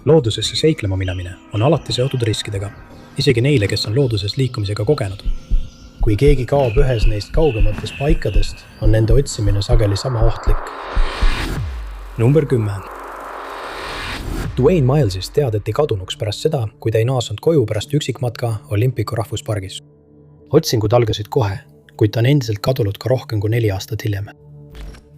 Loodusesse seiklema minemine on alati seotud riskidega, isegi neile, kes on looduses liikumisega kogenud. Kui keegi kaob ühes neist kaugematest paikadest, on nende otsimine sageli sama ohtlik. Number 10. Duane Milesist teadeti kadunuks pärast seda, kui ta ei naasnud koju pärast üksikmatka Olympicu rahvuspargis. Otsingud algasid kohe, kuid ta on endiselt kadunud ka rohkem kui 4 aastat hiljem.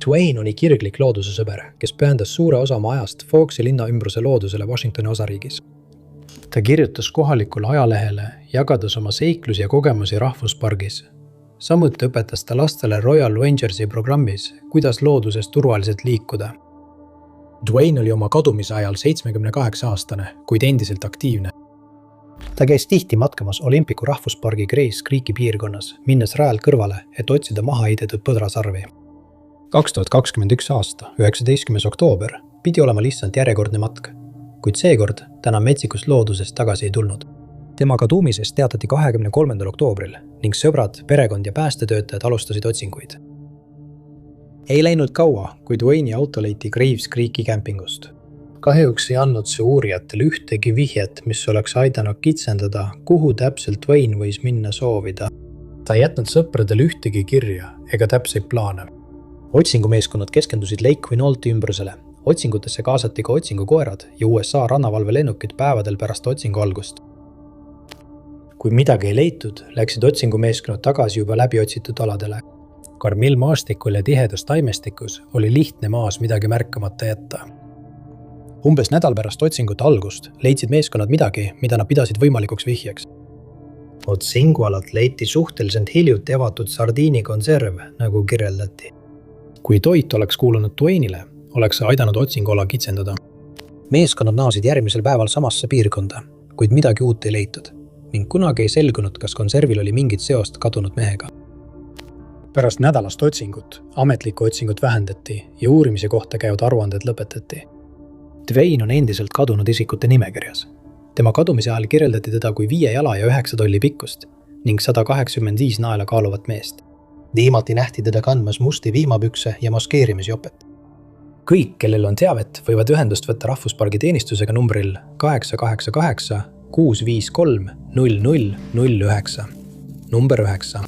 Duane oli kirglik looduse sõber, kes pühendas suure osa oma ajast Fawkesi linna ümbruse loodusele Washingtoni osariigis. Ta kirjutas kohalikule ajalehele, jagades oma seiklusi ja kogemusi rahvuspargis. Samuti õpetas ta lastele Royal Rangersi programmis, kuidas looduses turvaliselt liikuda. Duane oli oma kadumise ajal 78-aastane, kuid endiselt aktiivne. Ta käis tihti matkamas Olympicu rahvuspargi Grace Creeki piirkonnas, minnes rajalt kõrvale, et otsida maha heidetud põdrasarvi. 2021 aasta, 19. oktoober, pidi olema lihtsalt järjekordne matk, kuid seekord täna metsikust loodusest tagasi ei tulnud. Tema kadumisest teatati 23. oktoobril ning sõbrad, perekond ja päästetöötajad alustasid otsinguid. Ei läinud kaua, kui Duane'i auto leiti Graves Creeki kämpingust. Kahjuks ei andnud see uurijatele ühtegi vihjet, mis oleks aidanud kitsendada, kuhu täpselt Duane võis minna soovida. Ta ei jätnud sõpradele ühtegi kirja ega täpseid plaane. Otsingumeeskonnad keskendusid Lake Quinaulti ümbrusele. Otsingutesse kaasati ka otsingukoerad ja USA rannavalvelennukid päevadel pärast otsingu algust. Kui midagi ei leitud, läksid otsingumeeskonnad tagasi juba läbi otsitud aladele. Karmil maastikul ja tihedas taimestikus oli lihtne maas midagi märkamata jätta. Umbes nädal pärast otsingute algust leidsid meeskonnad midagi, mida nad pidasid võimalikuks vihjeks. Otsingualalt leiti suhteliselt hiljuti avatud sardiinikonserv, nagu kirjeldati. Kui toit oleks kuulunud Duane'ile, oleks see aidanud otsinguala kitsendada. Meeskonnad naasid järgmisel päeval samasse piirkonda, kuid midagi uut ei leitud ning kunagi ei selgunud, kas konservil oli mingit seost kadunud mehega. Pärast nädalast otsingut, ametlikku otsingut vähendati ja uurimise kohta käivad aruanded lõpetati. Duane on endiselt kadunud isikute nimekirjas. Tema kadumise ajal kirjeldati teda kui 5 jala ja 9 tolli pikkust ning 185 naela kaaluvat meest. Viimati nähti teda kandmas musti viimapükse ja maskeerimisjopet. Kõik, kellel on teavet, võivad ühendust võtta rahvuspargi teenistusega numbril 888 653 0009. Number 9.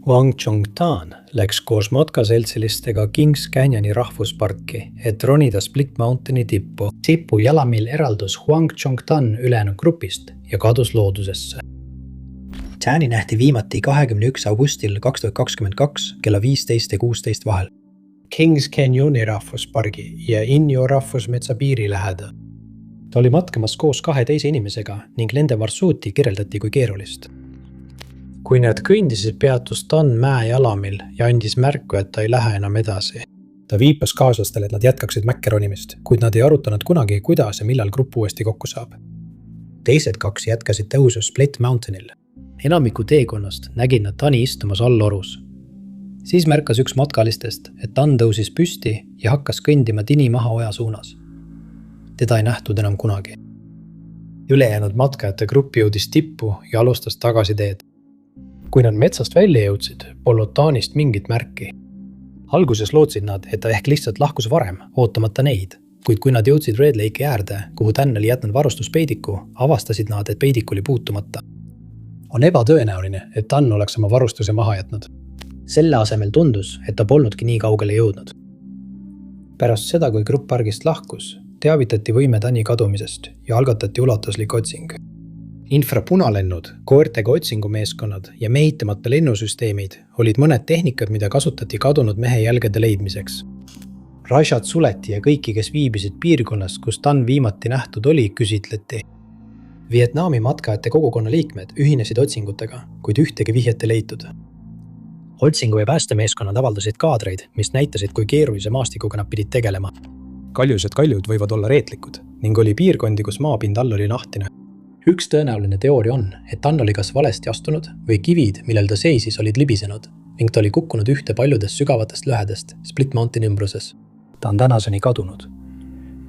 Wang Chongtan läks koos matkaseltsilistega Kings Canyoni rahvusparki, et ronida Split Mountaini tippu. Tipu jalamil eraldus Wang Chongtan ülejäänud grupist ja kadus loodusesse. Tani nähti viimati 21. augustil 2022 kella 15 ja 16 vahel. Kings Canyoni rahvuspargi ja Inyo rahvusmetsa piiri läheda. Ta oli matkamas koos 2 teise inimesega ning nende marsruuti kirjeldati kui keerulist. Kui need kõndisid, peatus Dan mäe jalamil ja andis märku, et ta ei lähe enam edasi. Ta viipas kaaslastele, et nad jätkaksid mäkke ronimist, kuid nad ei arutanud kunagi, kuidas ja millal grupp uuesti kokku saab. Teised 2 jätkasid tõusu Split Mountainil. Enamiku teekonnast nägid nad Dani istumas allorus. Siis märkas üks matkalistest, et Dan tõusis püsti ja hakkas kõndima tini maha oja suunas. Teda ei nähtud enam kunagi. Ülejäänud matkajate gruppi jõudis tippu ja alustas tagasi teed. Kui nad metsast välja jõudsid, polnud Danist mingit märki. Alguses lootsid nad, et ta ehk lihtsalt lahkus varem, ootamata neid, kuid kui nad jõudsid Red Lake'i äärde, kuhu Dan oli jätnud varustuspeidiku, avastasid nad, et peidik oli puutumata. On ebatõenäoline, et Dan oleks oma varustuse maha jätnud. Selle asemel tundus, et ta polnudki nii kaugele jõudnud. Pärast seda, kui grupp pargist lahkus, teavitati võime Dani kadumisest ja algatati ulatuslik otsing. Infrapunalennud, koertega otsingumeeskonnad ja mehitamata lennusüsteemid olid mõned tehnikad, mida kasutati kadunud mehe jälgede leidmiseks. Rajat suleti ja kõiki, kes viibisid piirkonnas, kus Dan viimati nähtud oli, küsitleti. Vietnami matkajate kogukonna liikmed ühinesid otsingutega, kuid ühtegi vihjet ei leitud. Otsingu ja päästemeeskonnad avaldasid kaadreid, mis näitasid, kui keerulise maastikuga nad pidid tegelema. Kaljused kaljud võivad olla reetlikud ning oli piirkondi, kus maapind all oli nahtine. Üks tõenäoline teooria on, et Dan oli kas valesti astunud või kivid, millel ta seisis, olid libisenud ning ta oli kukkunud ühte paljudest sügavatest lõhedest Split Mountaini ümbruses. Ta on tänaseni kadunud.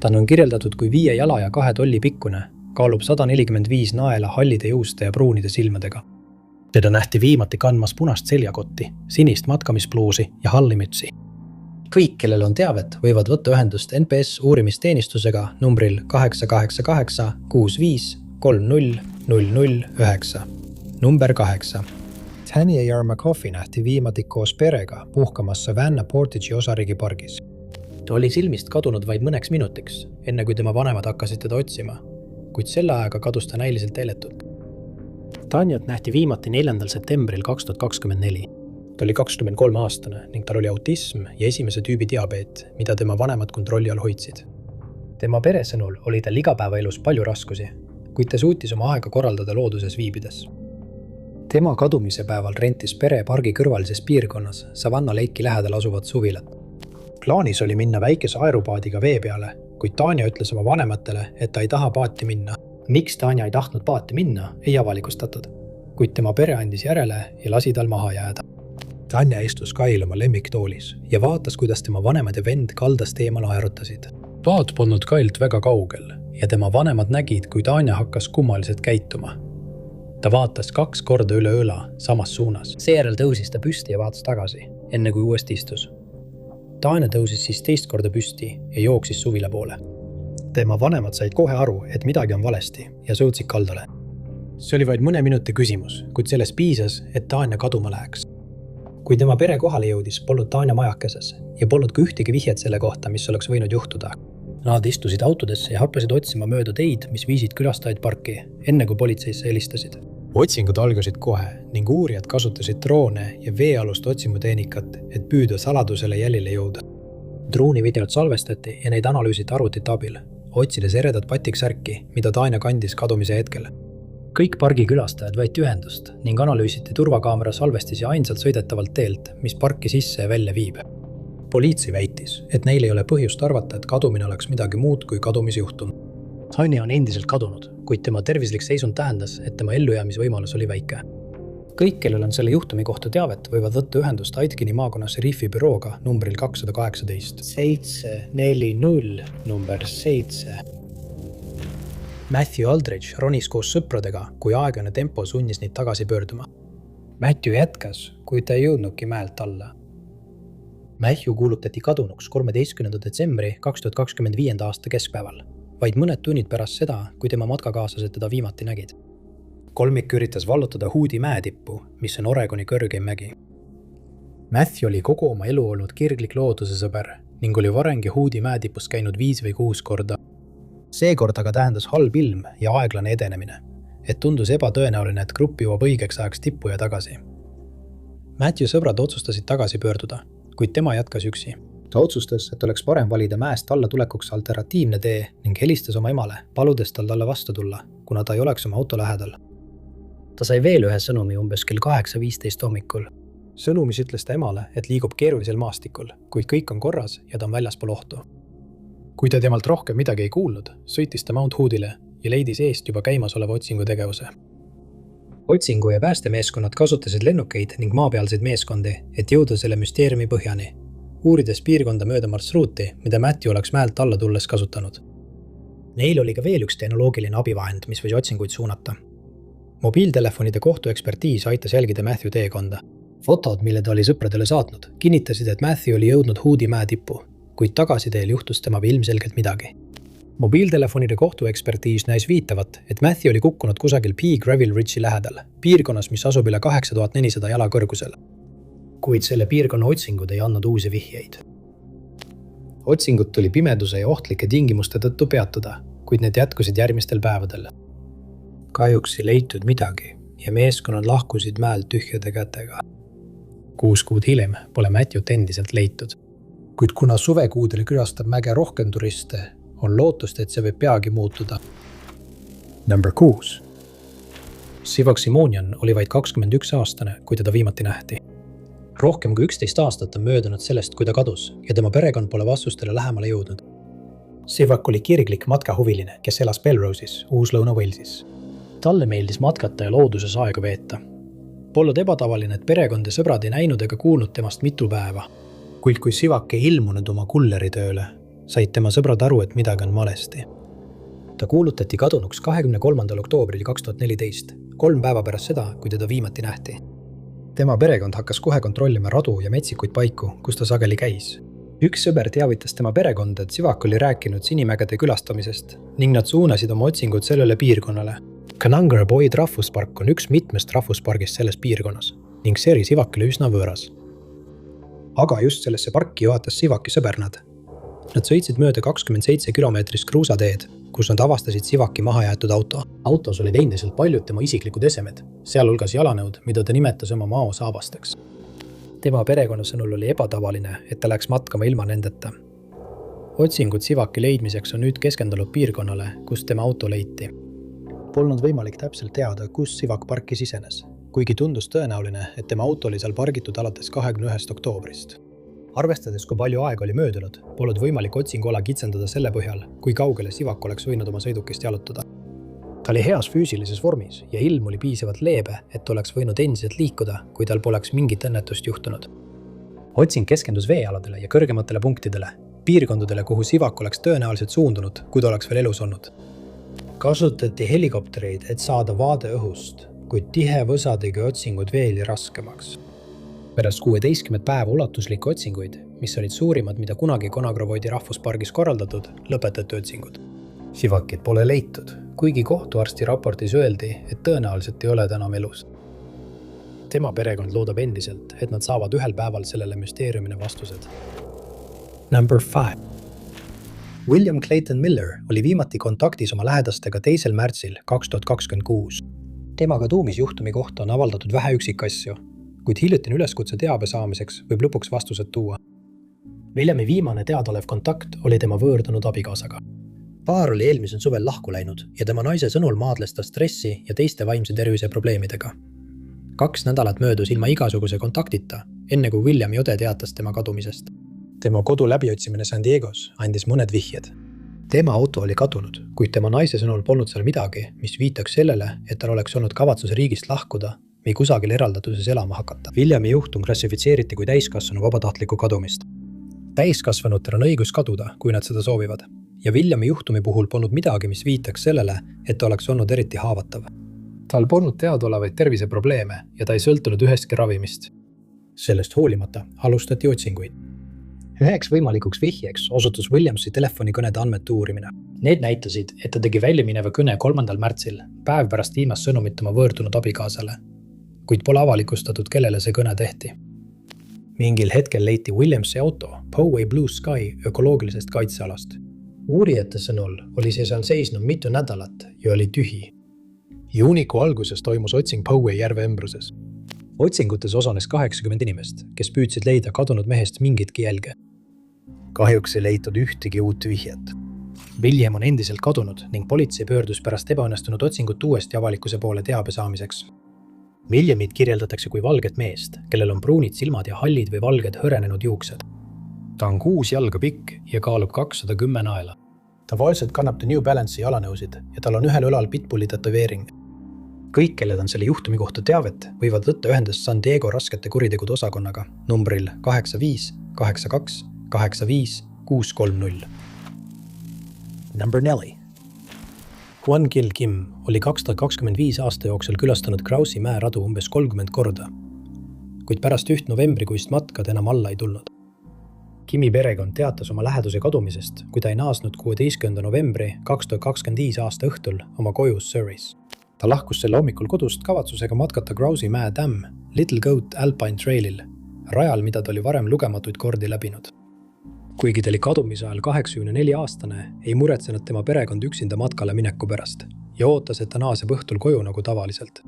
Dan on kirjeldatud kui 5 jala ja 2 tolli pikkune, kaalub 145 naela hallide juuste ja pruunide silmadega. Teda nähti viimati kandmas punast seljakotti, sinist matkamispluusi ja hallimütsi. Kõik, kellel on teavet, võivad võtta ühendust NPS uurimisteenistusega numbril 888 65 30 009. Number 8. Tanya Yarmakovi nähti viimati koos perega puhkamas Savannah Portage'i osariigi pargis. Ta oli silmist kadunud vaid mõneks minutiks, enne kui tema vanemad hakkasid teda otsima, kuid selle ajaga kadus ta näiliselt eiletult. Tanyat nähti viimati 4. septembril 2024. Ta oli 23-aastane ning tal oli autism ja esimese tüübi diabeet, mida tema vanemad kontrolli all hoidsid. Tema pere sõnul oli tal igapäevaelus palju raskusi, kuid ta suutis oma aega korraldada looduses viibides. Tema kadumise päeval rentis pere pargi kõrvalises piirkonnas Savannah Lake'i lähedal asuvat suvilat. Plaanis oli minna väikese aerupaadiga vee peale, kuid Tanya ütles oma vanematele, et ta ei taha paati minna. Miks Tanya ei tahtnud paati minna, ei avalikustatud, kuid tema pere andis järele ja lasi tal maha jääda. Tanya istus kail oma lemmiktoolis ja vaatas, kuidas tema vanemad ja vend kaldast eemal aerutasid. Paat polnud kailt väga kaugel ja tema vanemad nägid, kui Tanya hakkas kummaliselt käituma. Ta vaatas 2 korda üle õla samas suunas. Seejärel tõusis ta püsti ja vaatas tagasi, enne kui uuesti istus. Tanya tõusis siis 2 korda püsti ja jooksis suvila poole. Tema vanemad said kohe aru, et midagi on valesti ja sõudsid kaldale. See oli vaid mõne minuti küsimus, kuid sellest piisas, et Tanya kaduma läheks. Kui tema pere kohale jõudis, polnud Tanya majakeses ja polnud ka ühtegi vihjet selle kohta, mis oleks võinud juhtuda. Nad istusid autodesse ja hakkasid otsima mööda teid, mis viisid külastajaid parki, enne kui politseisse helistasid. Otsingud algasid kohe ning uurijad kasutasid droone ja veealust otsimutehnikat, et püüda saladusele jälile jõuda. Droonivideod salvestati ja neid analüüsiti arvutite abil, otsides eredat patiksärki, mida Tanya kandis kadumise hetkel. Kõik pargi külastajad võeti ühendust ning analüüsiti turvakaamera salvestisi ainsalt sõidetavalt teelt, mis parki sisse ja välja viib. Poliitsi väitis, et neil ei ole põhjust arvata, et kadumine oleks midagi muud kui kadumisjuhtum. Tanya on endiselt kadunud, kuid tema tervislik seisund tähendas, et tema ellujäämisvõimalus oli väike. Kõik, kellel on selle juhtumi kohta teavet, võivad võtta ühendust Aitkini maakonna šerifi bürooga numbril 218 740 number 7. Matthew Aldridge ronis koos sõpradega, kui aeglane tempo sunnis neid tagasi pöörduma. Matthew jätkas, kuid ta ei jõudnudki mäelt alla. Matthew kuulutati kadunuks 13. detsembri 2025. aasta keskpäeval, vaid mõned tunnid pärast seda, kui tema matkakaaslased teda viimati nägid. Kolmik üritas vallutada Hoodi mäetippu, mis on Oregoni kõrgeim mägi. Matthew oli kogu oma elu olnud kirglik looduse sõber ning oli varengi Hoodi mäetipus käinud 5 või 6 korda. Seekord aga tähendas halb ilm ja aeglane edenemine, et tundus ebatõenäoline, et grupp jõuab õigeks ajaks tippu ja tagasi. Matthew sõbrad otsustasid tagasi pöörduda, kuid tema jätkas üksi. Ta otsustas, et oleks parem valida mäest alla tulekuks alternatiivne tee ning helistas oma emale, paludes tal talle vastu tulla, kuna ta ei oleks oma auto lähedal. Ta sai veel ühe sõnumi umbes kell 8:15 hommikul. Sõnumis ütles ta emale, et liigub keerulisel maastikul, kuid kõik on korras ja ta on väljaspool ohtu. Kui ta temalt rohkem midagi ei kuulnud, sõitis ta Mount Hoodile ja leidis eest juba käimasoleva otsingutegevuse. Otsingu- ja päästemeeskonnad kasutasid lennukeid ning maapealseid meeskondi, et jõuda selle müsteeriumi põhjani, uurides piirkonda mööda marsruuti, mida Matthew oleks mäelt alla tulles kasutanud. Neil oli ka veel üks tehnoloogiline abivahend, mis võis otsinguid suunata. Mobiiltelefonide kohtuekspertiis aitas jälgida Matthew teekonda. Fotod, mille ta oli sõpradele saatnud, kinnitasid, et Matthew oli jõudnud Hoodi mäetippu, kuid tagasiteel juhtus temaga ilmselgelt midagi. Mobiiltelefonide kohtuekspertiis näis viitavat, et Matthew oli kukkunud kusagil P. Gravel Ridge'i lähedal, piirkonnas, mis asub üle 8400 jala kõrgusel. Kuid selle piirkonna otsingud ei andnud uusi vihjeid. Otsingud tuli pimeduse ja ohtlike tingimuste tõttu peatuda, kuid need jätkusid järgmistel päevadel. Kahjuks ei leitud midagi ja meeskonnad lahkusid mäelt tühjade kätega. 6 kuud hiljem pole Matthewt endiselt leitud. Kuid kuna suvekuudel külastab mäge rohkem turiste, on lootust, et see võib peagi muutuda. Number 6. Sivak Simonian oli vaid 21-aastane, kui teda viimati nähti. Rohkem kui 11 aastat on möödunud sellest, kui ta kadus ja tema perekond pole vastustele lähemale jõudnud. Sivak oli kirglik matkahuviline, kes elas Belrose'is, Uus-Lõuna-Walesis. Talle meeldis matkata ja looduses aega veeta. Polnud ebatavaline, et perekond ja sõbrad ei näinud ega kuulnud temast mitu päeva. Kuid kui Sivak ei ilmunud oma kulleri tööle, said tema sõbrad aru, et midagi on valesti. Ta kuulutati kadunuks 23. oktoobril 2014, 3 päeva pärast seda, kui teda viimati nähti. Tema perekond hakkas kohe kontrollima radu ja metsikuid paiku, kus ta sageli käis. Üks sõber teavitas tema perekonda, et Sivak oli rääkinud Sinimägede külastamisest ning nad suunasid oma otsingud sellele piirkonnale. Kanangar Boyd rahvuspark on üks mitmest rahvuspargist selles piirkonnas ning see oli Sivakile üsna võõras. Aga just sellesse parki juhatas Sivaki sõbernad. Nad sõitsid mööda 27 kilomeetrist kruusateed, kus nad avastasid Sivaki mahajäetud auto. Autos olid endiselt paljud tema isiklikud esemed, sealhulgas jalanõud, mida ta nimetas oma maosaabasteks. Tema perekonna sõnul oli ebatavaline, et ta läks matkama ilma nendeta. Otsingud Sivaki leidmiseks on nüüd keskendunud piirkonnale, kus tema auto leiti. Polnud võimalik täpselt teada, kus Sivak parki sisenes, kuigi tundus tõenäoline, et tema auto oli seal pargitud alates 21. oktoobrist. Arvestades, kui palju aega oli möödunud, polnud võimalik otsinguala kitsendada selle põhjal, kui kaugele Sivak oleks võinud oma sõidukist jalutada. Ta oli heas füüsilises vormis ja ilm oli piisavalt leebe, et oleks võinud endiselt liikuda, kui tal poleks mingit õnnetust juhtunud. Otsing keskendus veealadele ja kõrgematele punktidele, piirkondadele, kuhu Sivak oleks tõenäoliselt suundunud, kui ta oleks veel elus olnud. Kasutati helikoptereid, et saada vaade õhust, kuid tihe võsa tegi otsingud veelgi raskemaks. Pärast 16 päeva ulatuslikke otsinguid, mis olid suurimad, mida kunagi Konagrovoidi rahvuspargis korraldatud, lõpetati otsingud. Sivakit pole leitud, kuigi kohtuarsti raportis öeldi, et tõenäoliselt ei ole ta enam elus. Tema perekond loodab endiselt, et nad saavad ühel päeval sellele müsteeriumile vastused. Number 5. William Clayton Miller oli viimati kontaktis oma lähedastega 2. märtsil 2026. Temaga tuumisjuhtumi kohta on avaldatud vähe üksikasju, kuid hiljutine üleskutse teabe saamiseks võib lõpuks vastused tuua. Williami viimane teadaolev kontakt oli tema võõrdunud abikaasaga. Paar oli eelmisel suvel lahku läinud ja tema naise sõnul maadles ta stressi ja teiste vaimse tervise probleemidega. 2 nädalat möödus ilma igasuguse kontaktita, enne kui Williami õde teatas tema kadumisest. Tema kodu läbiotsimine San Diegos andis mõned vihjed. Tema auto oli kadunud, kuid tema naise sõnul polnud seal midagi, mis viitaks sellele, et tal oleks olnud kavatsus riigist lahkuda või kusagil eraldatuses elama hakata. Williami juhtum klassifitseeriti kui täiskasvanu vabatahtlikku kadumist. Täiskasvanutel on õigus kaduda, kui nad seda soovivad. Ja Williami juhtumi puhul polnud midagi, mis viitaks sellele, et ta oleks olnud eriti haavatav. Tal polnud teadaolevaid terviseprobleeme ja ta ei sõltunud ühestki ravimist. Sellest hoolimata alustati otsinguid. Üheks võimalikuks vihjeks osutus Williamsi telefonikõnede andmete uurimine. Need näitasid, et ta tegi väljamineva kõne 3. märtsil, päev pärast viimast sõnumit oma võõrdunud abikaasale, kuid pole avalikustatud, kellele see kõne tehti. Mingil hetkel leiti Williamsi auto Poway Blue Sky ökoloogilisest kaitsealast. Uurijate sõnul oli see seal seisnud mitu nädalat ja oli tühi. Juunikuu alguses toimus otsing Poway järve ümbruses. Otsingutes osales 80 inimest, kes püüdsid leida kadunud mehest mingitki jälge. Kahjuks ei leitud ühtegi uut vihjet. William on endiselt kadunud ning politsei pöördus pärast ebaõnnestunud otsingut uuesti avalikkuse poole teabe saamiseks. Williamit kirjeldatakse kui valget meest, kellel on pruunid silmad ja hallid või valged hõrenenud juuksed. Ta on 6 jalga pikk ja kaalub 210 naela. Tavaliselt kannab ta New Balance'i jalanõusid ja tal on ühel õlal pitbulli tätoveering. Kõik, kellel on selle juhtumi kohta teavet, võivad võtta ühendust San Diego raskete kuritegude osakonnaga numbril 85 82 85 630. Number 4. Juan Gil Kim oli 2025 aasta jooksul külastanud Krausi mäeradu umbes 30 korda, kuid pärast 1. novembrikuist matkad enam alla ei tulnud. Kimi perekond teatas oma läheduse kadumisest, kui ta ei naasnud 16. novembri 2025 aasta õhtul oma koju Surrey's. Ta lahkus selle hommikul kodust kavatsusega matkata Krausi mäe Dam Little Goat Alpine Trailil, rajal, mida ta oli varem lugematuid kordi läbinud. Kuigi ta oli kadumise ajal 84-aastane, ei muretsenud tema perekond üksinda matkale mineku pärast ja ootas, et ta naaseb õhtul koju nagu tavaliselt.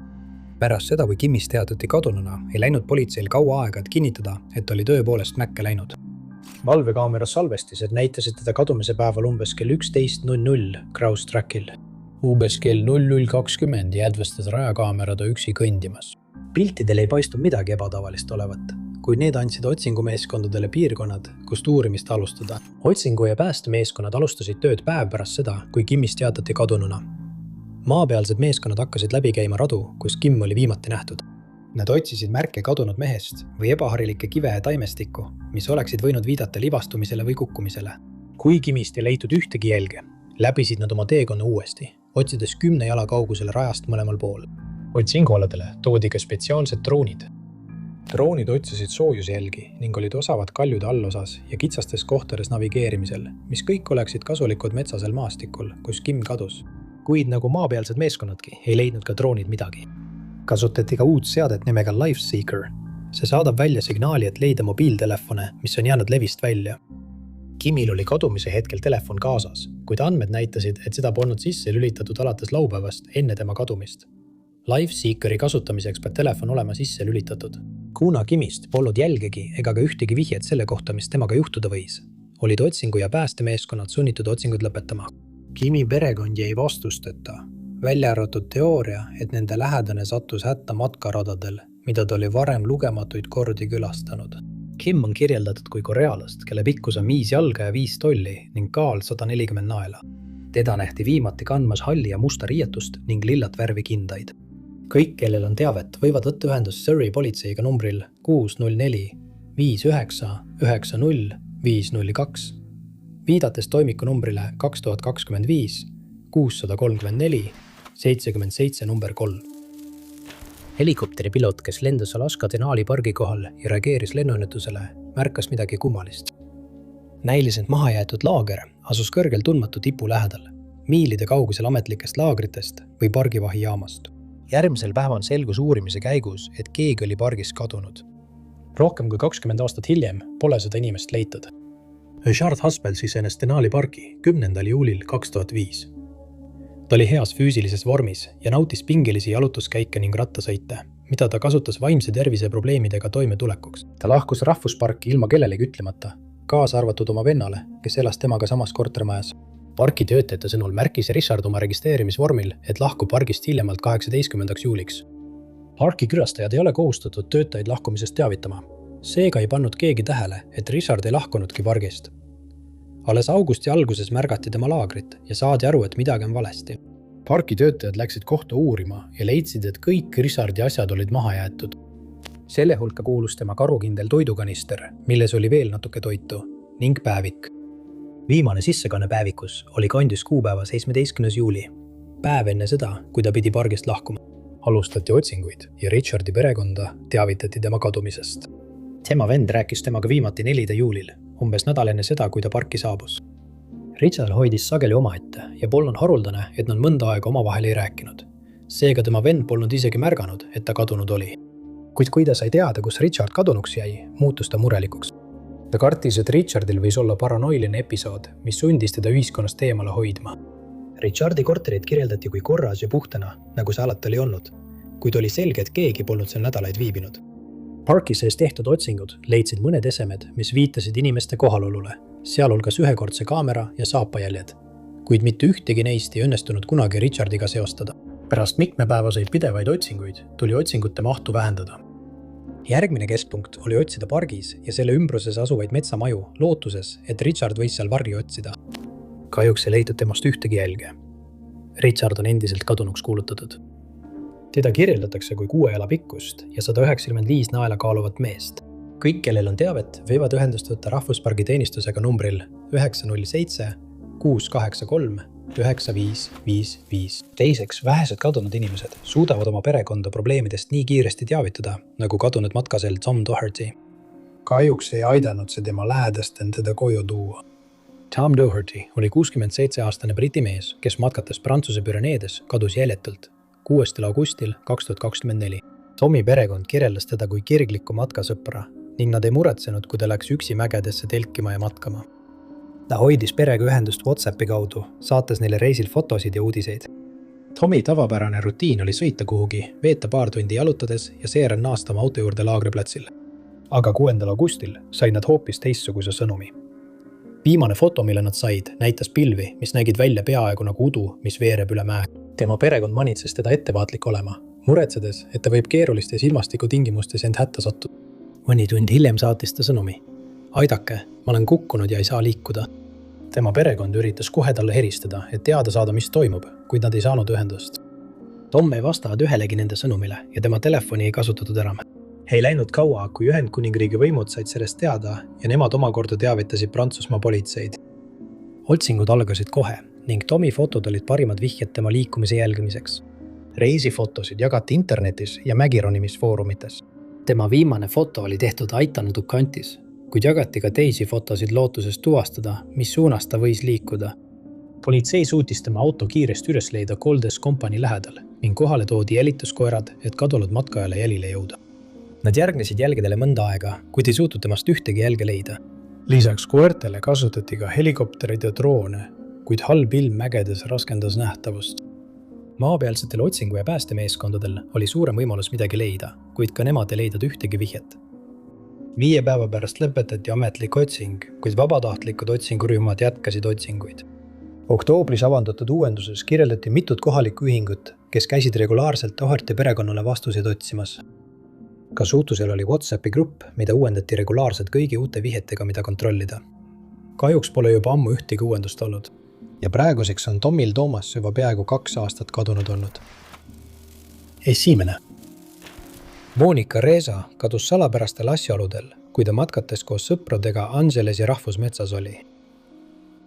Pärast seda, kui Kimist teatati kadununa, ei läinud politseil kaua aega, et kinnitada, et oli tõepoolest Mäkke läinud. Valvekaamera salvestised näitasid teda kadumise päeval umbes kell 11.00 Kraus Trackil. Umbes kell 00.20 jäädvestas rajakaamera ta üksi kõndimas. Piltidel ei paistu midagi ebatavalist olevat, kuid need andsid otsingumeeskondadele piirkonnad, kust uurimist alustada. Otsingu- ja päästemeeskonnad alustasid tööd päev pärast seda, kui Kimist teatati kadununa. Maapealsed meeskonnad hakkasid läbi käima radu, kus Kim oli viimati nähtud. Nad otsisid märke kadunud mehest või ebaharilikke kive ja taimestikku, mis oleksid võinud viidata libastumisele või kukkumisele. Kui Kimist ei leitud ühtegi jälge, läbisid nad oma teekonna uuesti, otsides 10 jala kaugusele rajast mõlemal pool. Otsingualadele toodi ka spetsiaalsed droonid. Droonid otsisid soojusjälgi ning olid osavad kaljude allosas ja kitsastes kohtades navigeerimisel, mis kõik oleksid kasulikud metsasel maastikul, kus Kim kadus. Kuid nagu maapealsed meeskonnadki, ei leidnud ka droonid midagi. Kasutati ka uut seadet nimega LifeSeeker. See saadab välja signaali, et leida mobiiltelefone, mis on jäänud levist välja. Kimil oli kadumise hetkel telefon kaasas, kuid andmed näitasid, et seda polnud sisse lülitatud alates laupäevast enne tema kadumist. LifeSeekeri kasutamiseks peab telefon olema sisse lülitatud. Kuna Kimist polnud jälgegi ega ka ühtegi vihjet selle kohta, mis temaga juhtuda võis, olid otsingu- ja päästemeeskonnad sunnitud otsingud lõpetama. Kimi perekond jäi vastusteta, välja arvatud teooria, et nende lähedane sattus hätta matkaradadel, mida ta oli varem lugematuid kordi külastanud. Kim on kirjeldatud kui korealast, kelle pikkus on 5 jalga ja 5 tolli ning kaal 140 naela. Teda nähti viimati kandmas halli ja musta riietust ning lillat värvi kindaid. Kõik, kellel on teavet, võivad võtta ühendust Surrey politseiga numbril 604 59 90 502, viidates toimiku numbrile 2025 634 77 number 3. Helikopteripiloot, kes lendas Alaska Denali pargi kohal ja reageeris lennuõnnetusele, märkas midagi kummalist. Näiliselt mahajäetud laager asus kõrgel tundmatu tipu lähedal, miilide kaugusel ametlikest laagritest või pargivahijaamast. Järgmisel päeval selgus uurimise käigus, et keegi oli pargis kadunud. Rohkem kui 20 aastat hiljem pole seda inimest leitud. Richard Haspel sisenes Denali parki 10. juulil 2005. Ta oli heas füüsilises vormis ja nautis pingilisi jalutuskäike ning rattasõite, mida ta kasutas vaimse tervise probleemidega toimetulekuks. Ta lahkus rahvusparki ilma kellelegi ütlemata, kaasa arvatud oma vennale, kes elas temaga samas kortermajas. Parki töötajate sõnul märkis Richard oma registreerimisvormil, et lahkub pargist hiljemalt 18. juuliks. Parki külastajad ei ole kohustatud töötajaid lahkumisest teavitama. Seega ei pannud keegi tähele, et Richard ei lahkunudki pargist. Alles augusti alguses märgati tema laagrit ja saadi aru, et midagi on valesti. Parki töötajad läksid kohta uurima ja leidsid, et kõik Richardi asjad olid maha jäetud. Selle hulka kuulus tema karukindel toidukanister, milles oli veel natuke toitu, ning päevik. Viimane sissekanne päevikus oli kandis kuupäeva 17. juuli, päev enne seda, kui ta pidi pargist lahkuma. Alustati otsinguid ja Richardi perekonda teavitati tema kadumisest. Tema vend rääkis temaga viimati 4. juulil, umbes nädal enne seda, kui ta parki saabus. Richard hoidis sageli omaette ja polnud haruldane, et nad mõnda aega omavahel ei rääkinud. Seega tema vend polnud isegi märganud, et ta kadunud oli. Kuid kui ta sai teada, kus Richard kadunuks jäi, muutus ta murelikuks. Ta kartis, et Richardil võis olla paranoiline episood, mis sundis teda ühiskonnast eemale hoidma. Richardi korterit kirjeldati kui korras ja puhtana, nagu see alati oli olnud, kuid oli selge, et keegi polnud seal nädalaid viibinud. Parki sees tehtud otsingud leidsid mõned esemed, mis viitasid inimeste kohalolule, sealhulgas ühekordse kaamera ja saapajäljed, kuid mitte ühtegi neist ei õnnestunud kunagi Richardiga seostada. Pärast mitmepäevaseid pidevaid otsinguid tuli otsingute mahtu vähendada. Järgmine keskpunkt oli otsida pargis ja selle ümbruses asuvaid metsamaju lootuses, et Richard võis seal varju otsida. Kahjuks ei leitud temast ühtegi jälge. Richard on endiselt kadunuks kuulutatud. Teda kirjeldatakse kui 6 jala pikkust ja 195 naela kaaluvat meest. Kõik, kellel on teavet, võivad ühendust võtta rahvuspargi teenistusega numbril 907 683 9555. Teiseks, vähesed kadunud inimesed suudavad oma perekonda probleemidest nii kiiresti teavitada, nagu kadunud matkasel Tom Doherty. Kahjuks ei aidanud see tema lähedasten teda koju tuua. Tom Doherty oli 67-aastane briti mees, kes matkates Prantsuse Püreneedes kadus jäljetult 6. augustil 2024. Tomi perekond kirjeldas teda kui kirglikku matkasõpra ning nad ei muretsenud, kui ta läks üksi mägedesse telkima ja matkama. Ta hoidis perega ühendust WhatsAppi kaudu, saates neile reisil fotosid ja uudiseid. Tomi tavapärane rutiin oli sõita kuhugi, veeta paar tundi jalutades ja seejärel naasta oma auto juurde laagriplatsile. Aga 6. augustil said nad hoopis teistsuguse sõnumi. Viimane foto, mille nad said, näitas pilvi, mis nägid välja peaaegu nagu udu, mis veereb üle mäe. Tema perekond manitses teda ettevaatlik olema, muretsedes, et ta võib keerulistes ilmastikutingimustes end hätta sattuda. Mõni tund hiljem saatis ta sõnumi. Aidake, ma olen kukkunud ja ei saa liikuda. Tema perekond üritas kohe talle heristada, et teada saada, mis toimub, kuid nad ei saanud ühendust. Tom ei vastanud ühelegi nende sõnumile ja tema telefoni ei kasutatud enam. Ei läinud kaua, kui Ühendkuningriigi võimud said sellest teada ja nemad omakorda teavitasid Prantsusmaa politseid. Otsingud algasid kohe ning Tomi fotod olid parimad vihjed tema liikumise jälgimiseks. Reisifotosid jagati internetis ja mägironimisfoorumites. Tema viimane foto oli tehtud Aitanu kantis, kuid jagati ka teisi fotosid lootuses tuvastada, mis suunas ta võis liikuda. Politsei suutis tema auto kiiresti üles leida Goldes Company lähedal ning kohale toodi jälituskoerad, et kadunud matkajale jälile jõuda. Nad järgnesid jälgedele mõnda aega, kuid ei suutnud temast ühtegi jälge leida. Lisaks koertele kasutati ka helikopterid ja droone, kuid halb ilm mägedes raskendas nähtavust. Maapealsetel otsingu- ja päästemeeskondadel oli suurem võimalus midagi leida, kuid ka nemad ei leidnud ühtegi vihjet. 5 päeva pärast lõpetati ametlik otsing, kuid vabatahtlikud otsingurühmad jätkasid otsinguid. Oktoobris avandatud uuenduses kirjeldati mitut kohalikku ühingut, kes käisid regulaarselt ohvrite perekonnale vastuseid otsimas. Kasutusel oli WhatsAppi grupp, mida uuendati regulaarselt kõigi uute vihjetega, mida kontrollida. Kahjuks pole juba ammu ühtegi uuendust olnud. Ja praeguseks on Tomil Toomas juba peaaegu 2 aastat kadunud olnud. 1. Monika Reesa kadus salapärastel asjaoludel, kui ta matkates koos sõpradega Angeles ja Rahvusmetsas oli.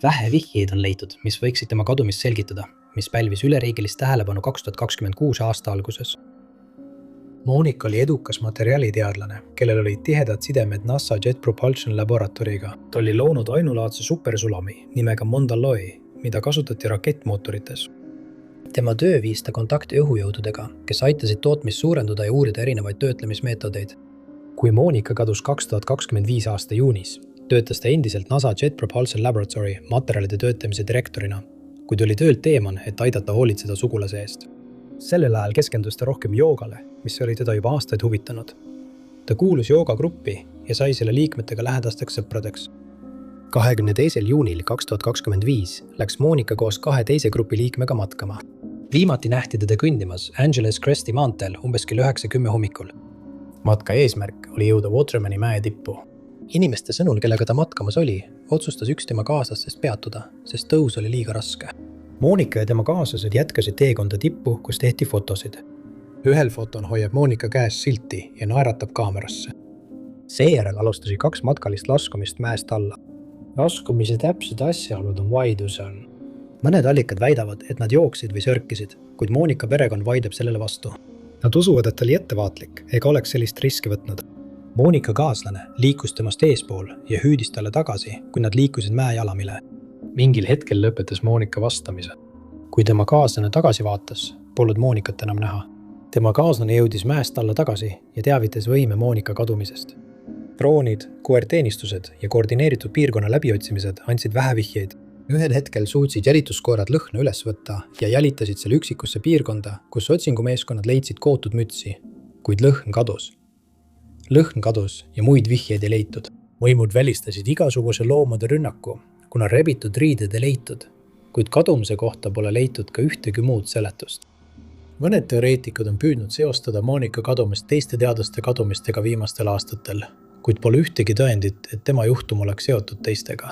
Vähe vihjeid on leitud, mis võiksid tema kadumist selgitada, mis pälvis üleriigilist tähelepanu 2026 aasta alguses. Monika oli edukas materjaliteadlane, kellel olid tihedad sidemed NASA Jet Propulsion Laboratoriga. Ta oli loonud ainulaadse supersulami nimega Mondaloi, mida kasutati rakettmootorites. Tema töö viis ta kontakti õhujõududega, kes aitasid tootmist suurendada ja uurida erinevaid töötlemismeetodeid. Kui Monika kadus 2025 aasta juunis, töötas ta endiselt NASA Jet Propulsion Laboratory materjalide töötlemise direktorina, kuid oli töölt eemal, et aidata hoolitseda sugulase eest. Sellel ajal keskendus ta rohkem joogale, mis oli teda juba aastaid huvitanud. Ta kuulus joogagruppi ja sai selle liikmetega lähedasteks sõpradeks. 22. juunil 2025 läks Monika koos 2 teise grupi liikmega matkama. Viimati nähti teda kõndimas Angeles Cresti maanteel umbes kell 9:10 hommikul. Matka eesmärk oli jõuda Watermani mäe tippu. Inimeste sõnul, kellega ta matkamas oli, otsustas üks tema kaaslastest peatuda, sest tõus oli liiga raske. Monika ja tema kaaslased jätkasid teekonda tippu, kus tehti fotosid. Ühel foton hoiab Monika käes silti ja naeratab kaamerasse. Seejärel alustasid 2 matkalist laskumist mäest alla. Laskumise täpsed asjaolud on vaidluse all. Mõned allikad väidavad, et nad jooksid või sörkisid, kuid Monika perekond vaidleb sellele vastu. Nad usuvad, et ta oli ettevaatlik ega oleks sellist riski võtnud. Monika kaaslane liikus temast eespool ja hüüdis talle tagasi, kui nad liikusid mäe jalamile. Mingil hetkel lõpetas Monika vastamise. Kui tema kaaslane tagasi vaatas, polnud Monikat enam näha. Tema kaaslane jõudis mäest alla tagasi ja teavitas võime Monika kadumisest. Droonid, koerteenistused ja koordineeritud piirkonna läbiotsimised andsid vähe vihjeid. Ühel hetkel suutsid jälituskoerad lõhna üles võtta ja jälitasid selle üksikusse piirkonda, kus otsingumeeskonnad leidsid kootud mütsi, kuid lõhn kadus. Lõhn kadus ja muid vihjeid ei leitud. Võimud välistasid igasuguse loomade rünnaku, kuna rebitud riided ei leitud, kuid kadumise kohta pole leitud ka ühtegi muud seletust. Mõned teoreetikud on püüdnud seostada Monika kadumist teiste teadlaste kadumistega viimastel aastatel, kuid pole ühtegi tõendit, et tema juhtum oleks seotud teistega.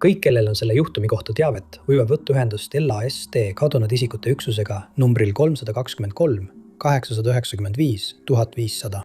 Kõik, kellel on selle juhtumi kohta teavet, võivad võtta ühendust LAST kadunud isikute üksusega numbril 323 895 1500.